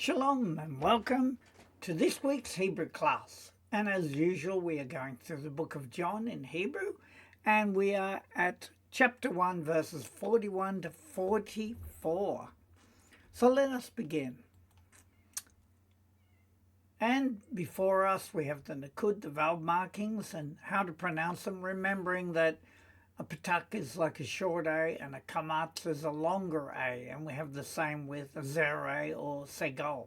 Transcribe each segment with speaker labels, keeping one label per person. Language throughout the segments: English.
Speaker 1: Shalom and welcome to this week's Hebrew class. And as usual, we are going through the book of John in Hebrew, and we are at chapter 1, verses 41 to 44. So let us begin. And before us, we have the Nakud, the vowel markings, and how to pronounce them, remembering that a patak is like a short A and a kamatz is a longer A, and we have the same with a zere or segal.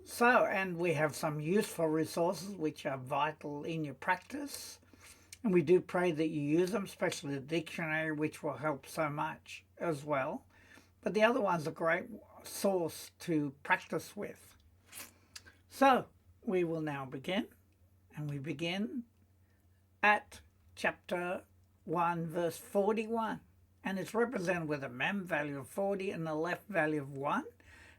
Speaker 1: So, and we have some useful resources which are vital in your practice, and we do pray that you use them, especially the dictionary, which will help so much as well. But the other one's a great source to practice with. So, we will now begin, and we begin at chapter 1 verse 41, and it's represented with a mem value of 40 and a left value of 1,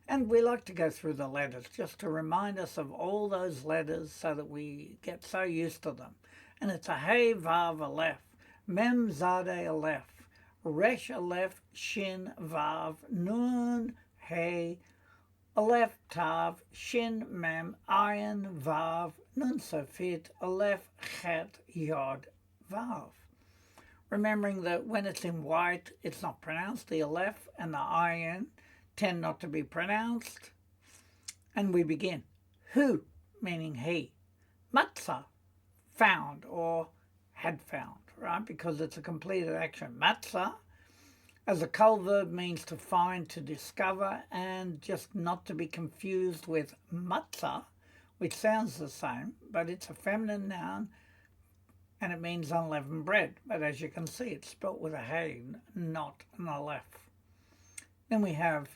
Speaker 1: and we like to go through the letters just to remind us of all those letters so that we get so used to them. And it's a hey vav aleph, mem zade aleph, resh aleph, shin vav, nun hey, aleph tav, shin mem, ayin vav, nun sofit, aleph chet yod vav. Remembering that when it's in white, it's not pronounced. The aleph and the ayin tend not to be pronounced. And we begin. Who, meaning he. Matzah, found or had found, right? Because it's a completed action. Matzah, as a kol verb, means to find, to discover, and just not to be confused with matzah, which sounds the same, but it's a feminine noun, and it means unleavened bread. But as you can see, it's spelt with a hey, not an aleph. Then we have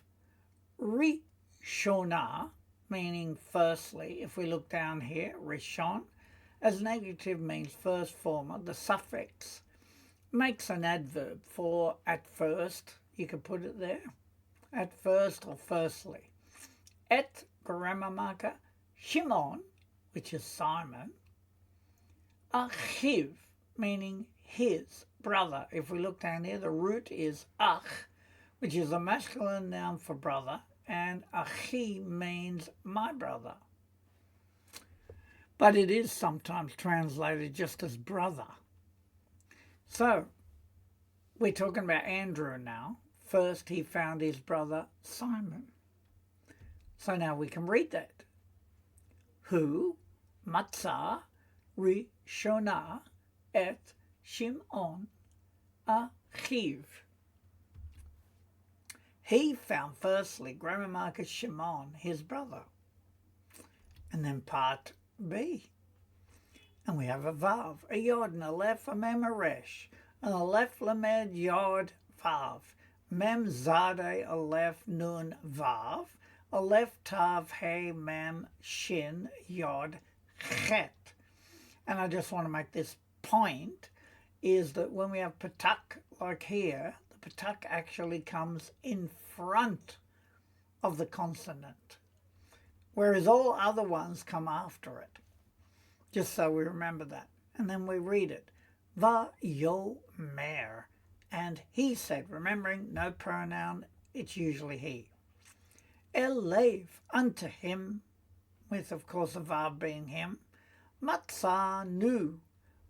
Speaker 1: rishonah, meaning firstly. If we look down here, rishon, as negative means first former. The suffix makes an adverb for at first. You could put it there. At first or firstly. Et grammar marker, Shimon, which is Simon. Achiv, meaning his brother. If we look down here, the root is ach, which is a masculine noun for brother, and achi means my brother. But it is sometimes translated just as brother. So, we're talking about Andrew now. First, he found his brother Simon. So now we can read that. Who, matzah, rishonah, et Shimon, achiv. He found firstly, grammar marker Shimon, his brother. And then part B. And we have a vav, a yod, and a aleph, a mem, a resh. An aleph lamed yod vav. Mem zade aleph nun vav. Aleph tav he mem shin yod chet. And I just want to make this point, is that when we have patak like here, the patak actually comes in front of the consonant, whereas all other ones come after it. Just so we remember that. And then we read it. Va-yo-mer. And he said, remembering no pronoun, it's usually he. Elev, unto him, with of course a vav being him. Matzanu,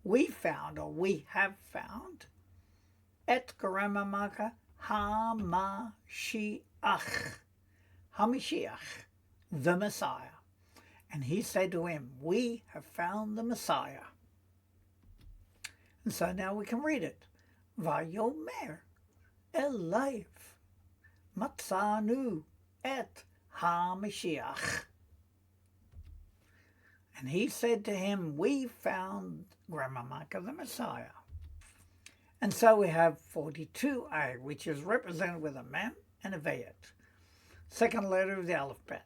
Speaker 1: we found or we have found. Et grammar marker Hamashiach, Hamashiach, the Messiah. And he said to him, we have found the Messiah. And so now we can read it. Vayomer Elev Matzanu et Hamashiach. And he said to him, we found, grammar marker, the Messiah. And so we have 42a, which is represented with a mem and a vayet. Second letter of the alphabet.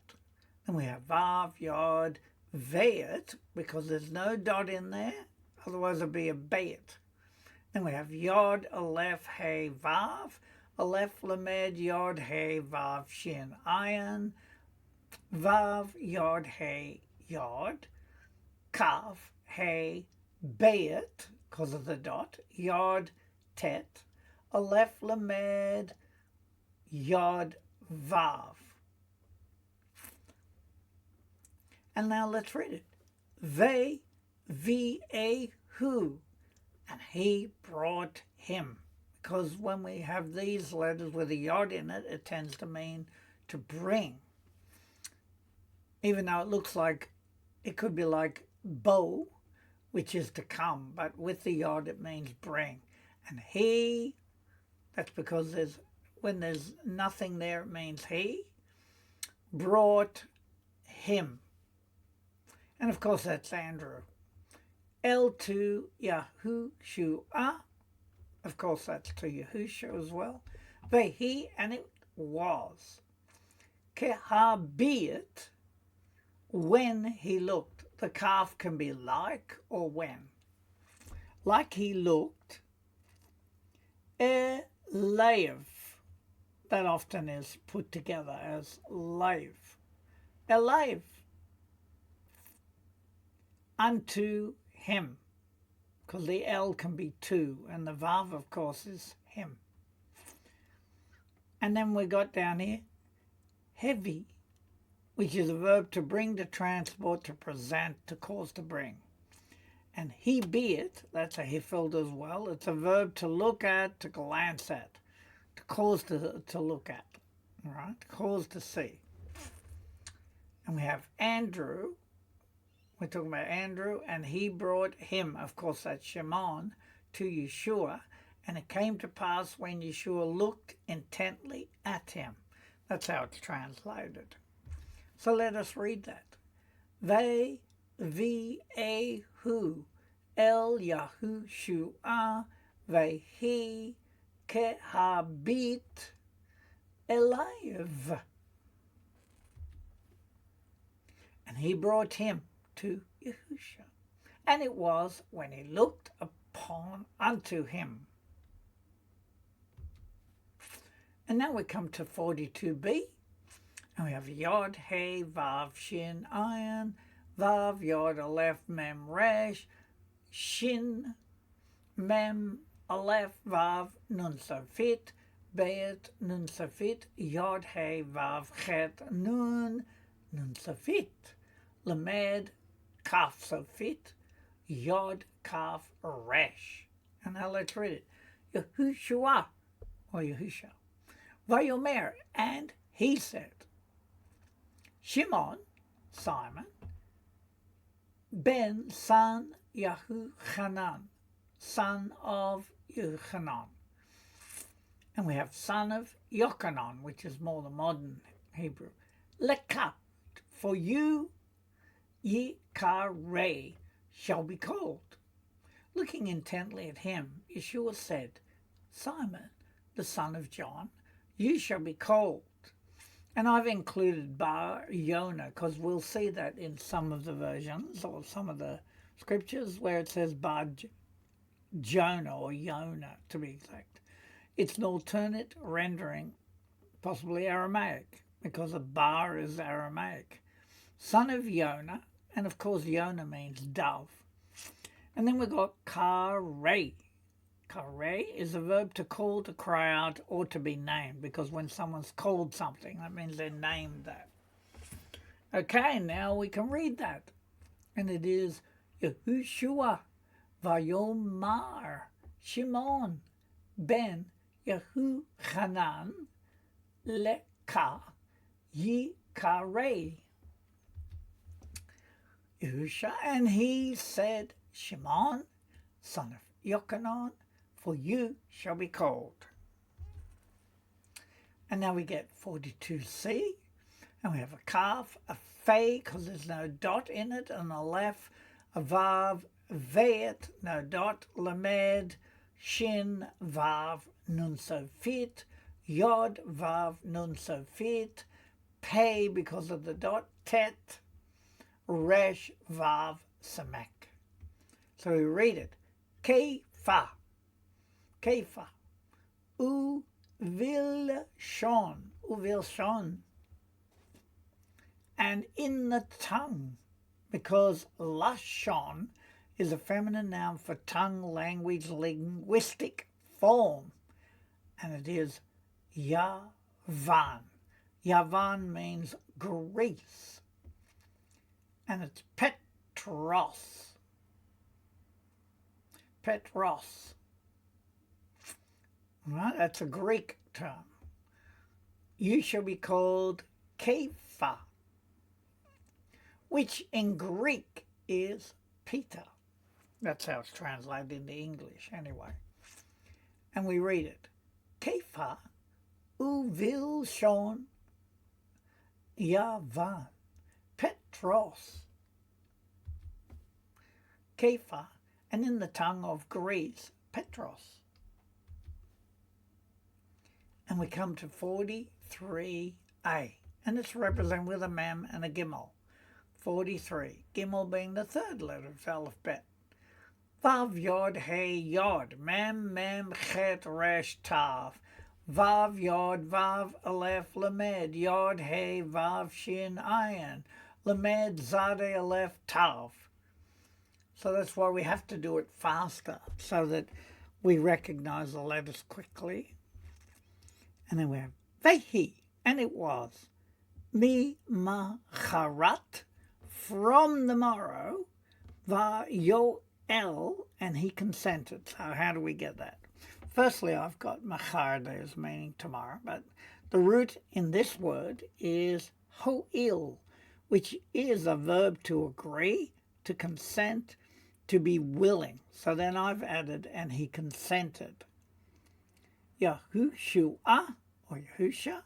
Speaker 1: Then we have vav, yod, vayet, because there's no dot in there, otherwise it'd be a bayet. Then we have yod, aleph, hey, vav, aleph, lamed, yod, hey, vav, shin, ayin, vav, yod, hey, yod, kav, hey, bayet, because of the dot, yod, tet, aleph, lamed, yod, vav. And now let's read it. Ve, V-A-Hu, and he brought him. Because when we have these letters with a yod in it, it tends to mean to bring. Even though it looks like, it could be like bo, which is to come, but with the yod it means bring. And he, that's because when there's nothing there, it means he brought him. And of course that's Andrew. El to Yahushua, of course that's to Yahushua as well. Vehi, and it was. Kehabit, when he looked. The calf can be like or when. Like he looked. Elev, that often is put together as lave. Elev, unto him, because the L can be two, and the Vav, of course, is him. And then we got down here, heavy, which is a verb to bring, to transport, to present, to cause to bring. And he be it, that's a hifeld as well. It's a verb to look at, to glance at, to cause to look at, right? To cause to see. And we have Andrew. We're talking about Andrew, and he brought him, of course that's Shimon, to Yeshua. And it came to pass when Yeshua looked intently at him. That's how it's translated. So let us read that. Ve, V-A-Hu, El Yahushua, Vehi, Kehabit, Eliv. And he brought him to Yahushua. And it was when he looked upon unto him. And now we come to 42b. And we have Yod, He, Vav, Shin, Ayin, Vav, Yod, Aleph, Mem, Resh, Shin, Mem, Aleph, Vav, Nun, Safit, Bet, Nun, Safit, Yod, He, Vav, Chet, Nun, Nun, Safit, Lamed, Kaf, Safit, Yod, Kaf, Resh. And now let's read it. Yahushua, or Yahushua. Vayomer, and he said, Shimon, Simon, Ben, son Yahuchanan, son of Yahuchanan. And we have son of Yochanan, which is more the modern Hebrew. Lekat, for you, Yikareh, shall be called. Looking intently at him, Yeshua said, Simon, the son of John, you shall be called. And I've included Bar Yonah because we'll see that in some of the versions or some of the scriptures where it says Bar Jonah or Yonah to be exact. It's an alternate rendering, possibly Aramaic, because a bar is Aramaic. Son of Yonah, and of course Yonah means dove. And then we've got Kareh. Kareh is a verb to call, to cry out, or to be named, because when someone's called something, that means they're named that. Okay, now we can read that. And it is Yahushua Vayomar Shimon ben Yahuchanan Leka Yikareh. Yahushua, and he said, Shimon, son of Yochanan, for you shall be called. And now we get 42c, and we have a kaf, a fe, because there's no dot in it, and a lef, a vav, vet, no dot, lamed, shin, vav, nun sofit, yod, vav, nun sofit, pei, because of the dot, tet, resh, vav, samek. So we read it, Kepha, Kepha, uvilshon, and in the tongue, because lashon is a feminine noun for tongue, language, linguistic form, and it is Yavan. Yavan means Greece. and it's Petros. Petros. Right, that's a Greek term. You shall be called Kepha, which in Greek is Peter. That's how it's translated into English anyway. And we read it. Kepha uvil shon yavan Petros. Kepha, and in the tongue of Greece, Petros. And we come to 43a, and it's represented with a mem and a gimel. 43, gimel being the third letter of the alphabet. Vav yod hey yod, mem mem chet resh tav. Vav yod vav aleph lamed, yod hey vav shin ayin, lamed zade aleph tav. So that's why we have to do it faster, so that we recognize the letters quickly. And then we have Vehi, and it was Mi Macharat, from the morrow, Va Yoel, and he consented. So how do we get that? Firstly, I've got Machardes, meaning tomorrow, but the root in this word is Ho'il, which is a verb to agree, to consent, to be willing. So then I've added, and he consented. Yahushua, or Yahusha,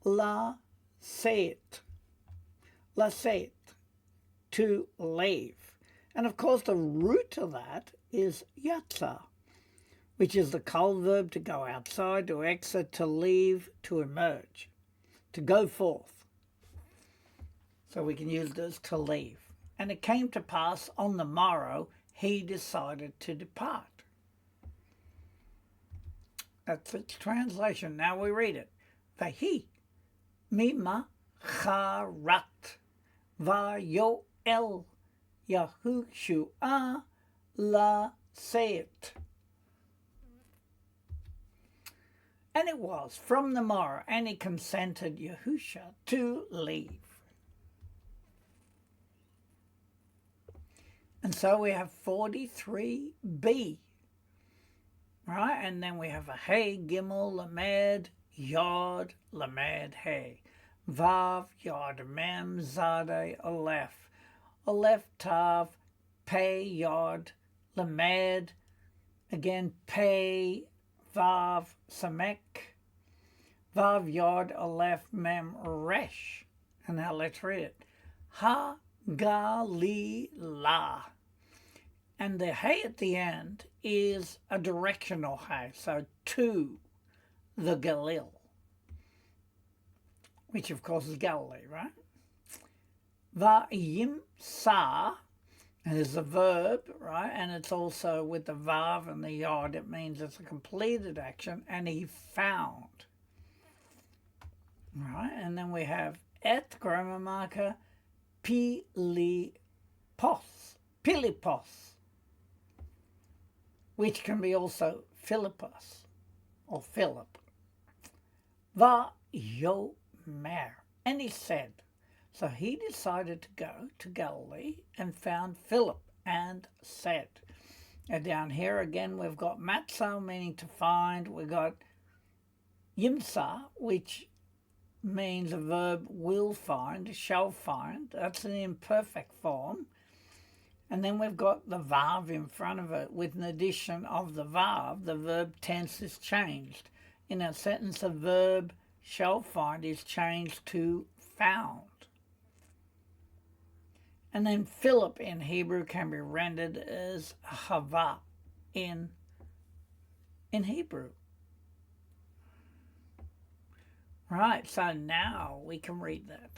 Speaker 1: la seit, to leave. And of course the root of that is yatsa, which is the kol verb to go outside, to exit, to leave, to emerge, to go forth. So we can use this to leave. And it came to pass on the morrow he decided to depart. That's its translation. Now we read it. Vahi mima charat vayoel Yahushua la seit. And it was from the morrow, and he consented Yahusha to leave. And so we have 43b. Right, and then we have a hey, gimel, lamed, yod, lamed, hey. Vav, yod, mem, zade, aleph. Aleph, tav, pei, yod, lamed. Again, pei, vav, samek. Vav, yod, aleph, mem, resh. And now let's read it. Ha, Galilee. And the hey at the end is a directional hey, so to the Galilee, which of course is Galilee, right? Va'yimsa, and is a verb, right? And it's also with the vav and the yod, it means it's a completed action, and he found. Right, and then we have et, grammar marker, pilipos, which can be also Philippus or Philip. Va-yo-mer. And he said, so he decided to go to Galilee and found Philip and said. And down here again we've got matzo, meaning to find. We've got yimsa, which means a verb will find, shall find. That's an imperfect form. And then we've got the vav in front of it. With an addition of the vav, the verb tense is changed. In a sentence, the verb shall find is changed to found. And then Philip in Hebrew can be rendered as hava in Hebrew. Right, so now we can read that.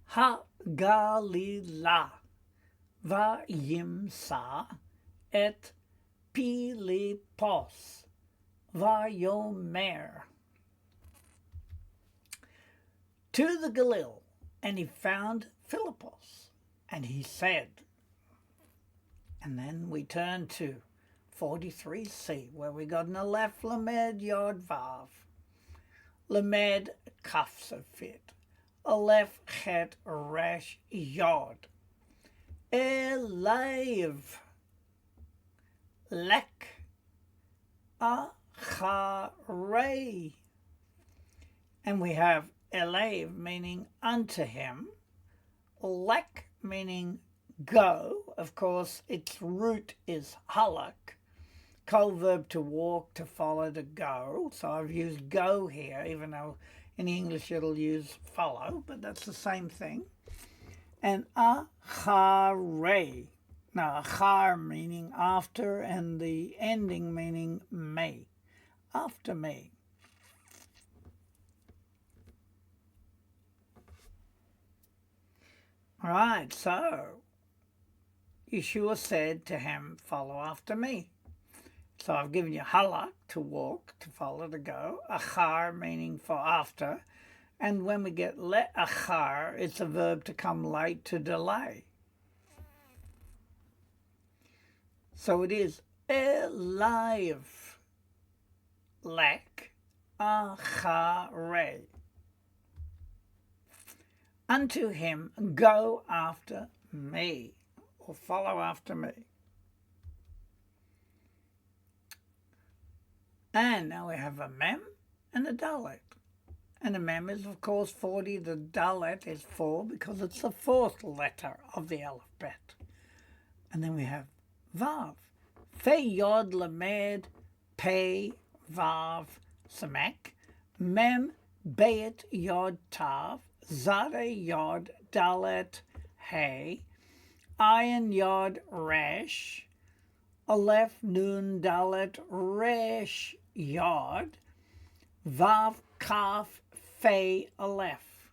Speaker 1: Ha-Galilah. Vayimsa et Pilipos Vayomer. To the Galilee, and he found Philippos, and he said. And then we turn to 43c, where we got an aleph, lamed, yod, vav. Lamed, kaf, so fit. Aleph Chet Resh Yod. Elev Lek Acharei. And we have Elev meaning unto him, Lek meaning go. Of course, its root is halak, co-verb to walk, to follow, to go. So I've used go here, even though in English it'll use follow, but that's the same thing. And acharei. Now, achar meaning after, and the ending meaning me, after me. All right, so Yeshua said to him, follow after me. So I've given you halak, to walk, to follow, to go. Achar meaning for after. And when we get le achar, it's a verb to come late, to delay. So it is eliv lek acharei. Unto him, go after me, or follow after me. And now we have a mem and a dalet. And the mem is, of course, 40. The dalet is 4 because it's the fourth letter of the alphabet. And then we have vav. Fe yod lamed pe vav samek. Mem bet yod tav. Zade yod dalet hey. Ayin yod resh. Aleph nun dalet resh yod. Vav kaf fe aleph.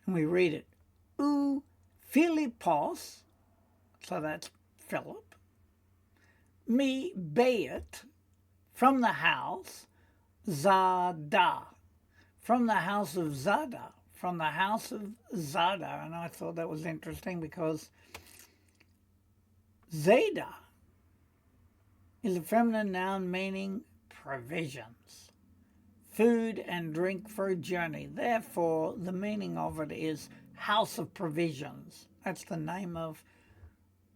Speaker 1: And we read it. U Philippos, so that's Philip. Me beit, from the house. Zada, from the house of Zada. From the house of Zada. And I thought that was interesting because Zada is a feminine noun meaning provisions, food and drink for a journey. Therefore, the meaning of it is house of provisions. That's the name of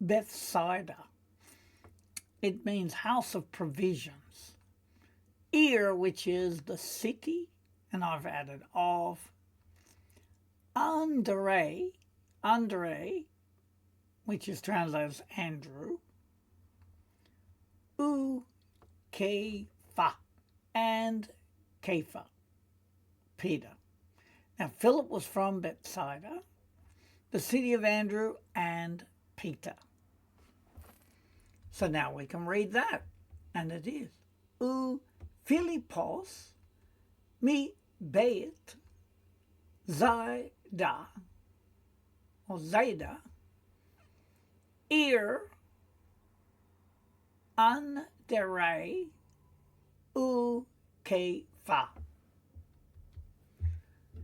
Speaker 1: Bethsaida. It means house of provisions. Ir, which is the city, and I've added of. Andre, which is translated as Andrew. U, Kepha, and Kepha, Peter. Now, Philip was from Bethsaida, the city of Andrew and Peter. So now we can read that, and it is U Philippos mi beit Zayda, or Zayda, ir andere u Kepha.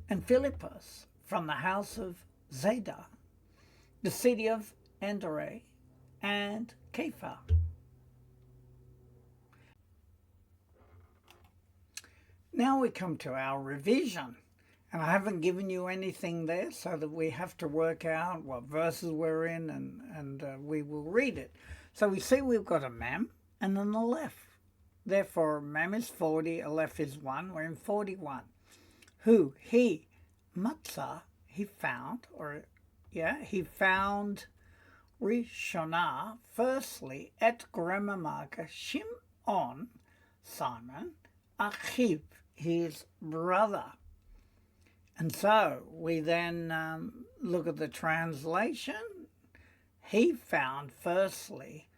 Speaker 1: And Philippus from the house of Zayda, the city of Andere and Kepha. Now we come to our revision. And I haven't given you anything there so that we have to work out what verses we're in and we will read it. So we see we've got a mem and an aleph. Therefore, mem is 40, aleph is 1. We're in 41. Who? He. Matzah, he found, he found Rishonah, firstly, et Gremamaka, Shimon, Simon, Achiv, his brother. And so we then look at the translation. He found, firstly,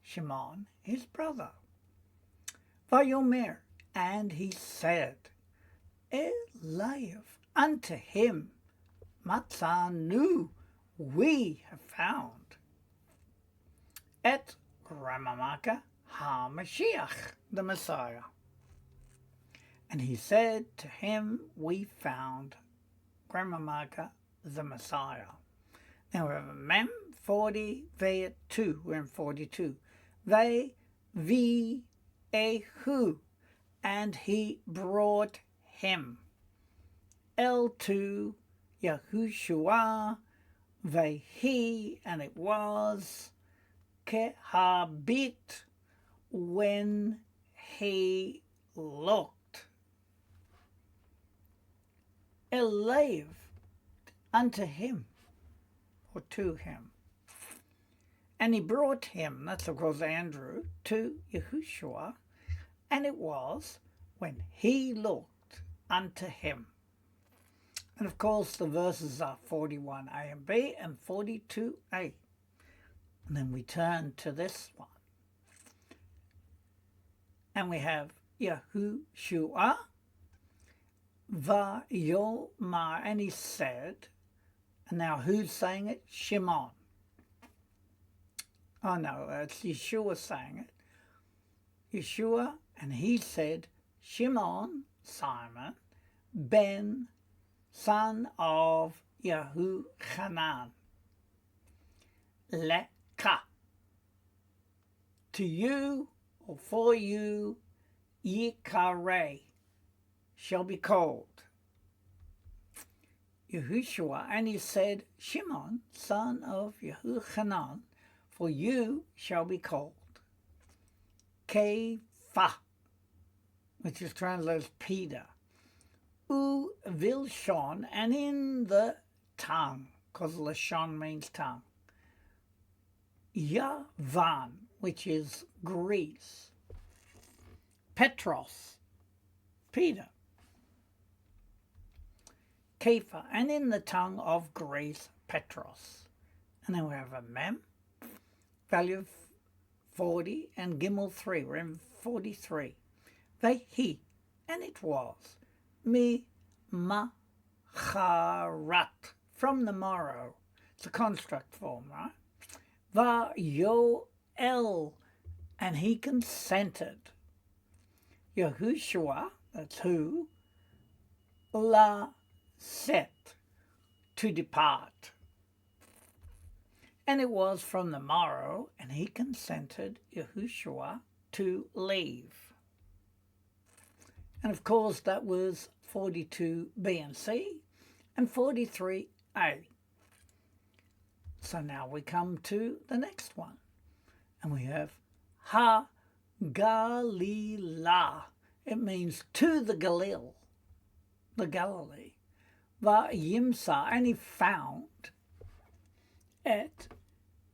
Speaker 1: Shimon, his brother. Vayomer, and he said, Eliav, unto him, Matzanu, we have found. Et Ramamaka HaMashiach, the Messiah. And he said to him, we found Ramamaka, the Messiah. Now we have a mem, 40, ve 2, we're in 42. Ve, vi, ehu, and he brought him. el to Yahushua, vehi, and it was, kehabit, when he looked, elev, unto him, or to him. And he brought him, that's of course Andrew, to Yahushua, and it was when he looked unto him. And of course the verses are 41a and b and 42a. And then we turn to this one. And we have Yahushua vayomar, and he said, and now who's saying it? Shimon. Oh no, it's Yeshua saying it. Yeshua, and he said, Shimon, Simon, ben, son of Yehochanan, leka, to you, or for you, Yikare, shall be called. Yahushua, and he said, Shimon, son of Yehochanan, for you shall be called. Kepha, which is translated as Peter. U vilshon, and in the tongue, because lashon means tongue. Yavan, which is Greece. Petros, Peter. Kepha, and in the tongue of Greece, Petros. And then we have a mem, value of 40, and gimel 3, we're in 43. Vehi, and it was, mi macharat, from the morrow. It's a construct form, right? Va-yo-el, and he consented. Yahushua, that's who, la set, to depart. And it was from the morrow, and he consented, Yahushua, to leave. And of course that was 42b and c and 43a. So now we come to the next one. And we have Galilee. It means to the Galilee. Va-yimsa, and he found at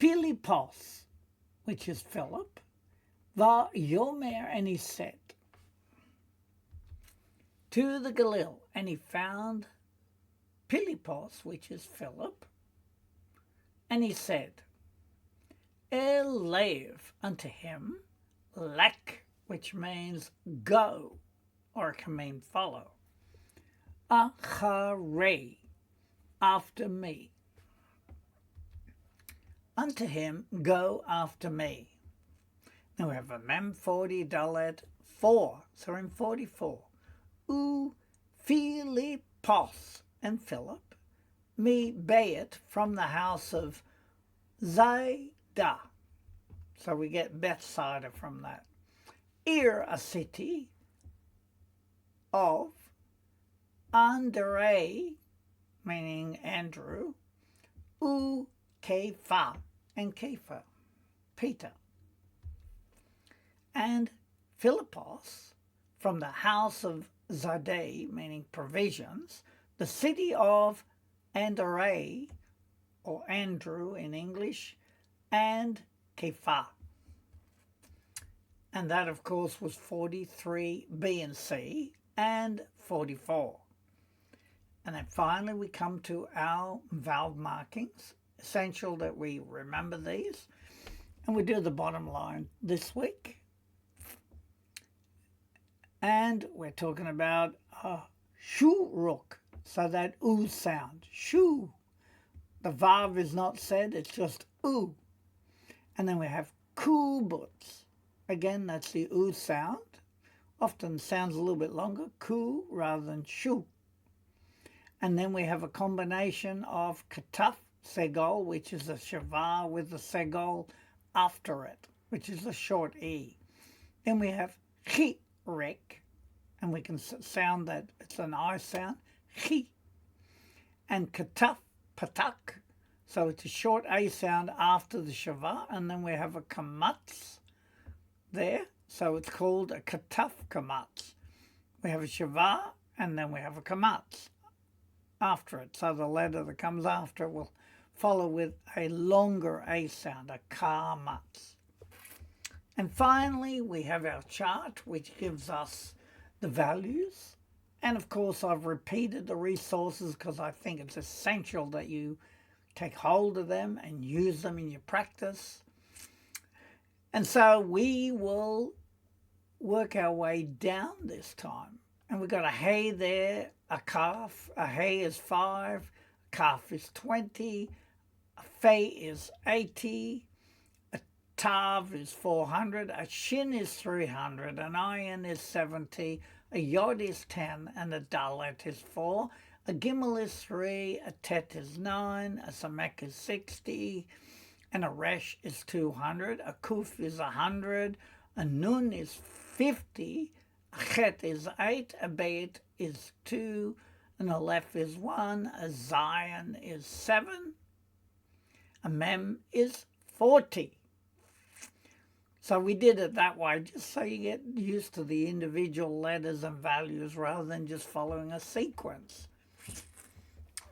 Speaker 1: Philippos, which is Philip, va-yomer, and he said, to the Galilee, and he found Philippos, which is Philip, and he said, elev, unto him, lek, which means go, or it can mean follow, acharei, after me. Unto him, go after me. Now we have a mem 40 dalet 4, so we're in 44. U Philippos, and Philip, me beit, from the house of Zaida. So we get Bethsaida from that. A city of Andre, meaning Andrew, U Kepha, and Kepha, Peter. And Philippos, from the house of Zadai, meaning provisions, the city of Andre, or Andrew in English, and Kepha. And that, of course, was 43b and c and 44. And then finally we come to our valve markings. Essential that we remember these. And we do the bottom line this week. And we're talking about shuruk, so that oo sound, shoo. The vav is not said, it's just oo. And then we have kubutz. Again, that's the oo sound. Often sounds a little bit longer, ku rather than shu. And then we have a combination of kataf, segol, which is a shavar with the segol after it, which is a short e. Then we have chirek, and we can sound that it's an I sound, chi. And kataf, patak. So it's a short A sound after the shava, and then we have a kamatz there. So it's called a kataf kamatz. We have a shava, and then we have a kamatz after it. So the letter that comes after it will follow with a longer A sound, a kamatz. And finally, we have our chart, which gives us the values. And of course, I've repeated the resources because I think it's essential that you take hold of them and use them in your practice. And so we will work our way down this time. And we've got a hay there, a calf. A hay is 5, a calf is 20, a fay is 80, a tav is 400, a shin is 300, an ayin is 70, a yod is 10, and a dalet is 4. A gimel is 3, a tet is 9, a samek is 60, and a resh is 200, a kuf is 100, a nun is 50, a chet is 8, a beit is 2, an aleph is 1, a zayin is 7, a mem is 40. So we did it that way, just so you get used to the individual letters and values rather than just following a sequence,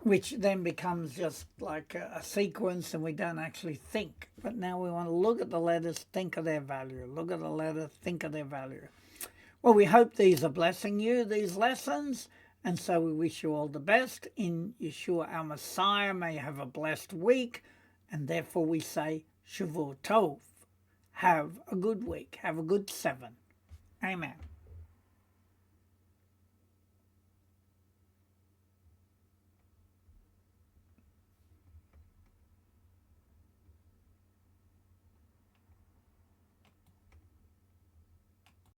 Speaker 1: which then becomes just like a sequence and we don't actually think. But now we want to look at the letters, think of their value. Look at the letter, think of their value. Well, we hope these are blessing you, these lessons. And so we wish you all the best in Yeshua our Messiah. May you have a blessed week. And therefore we say, Shavua Tov. Have a good week. Have a good 7. Amen.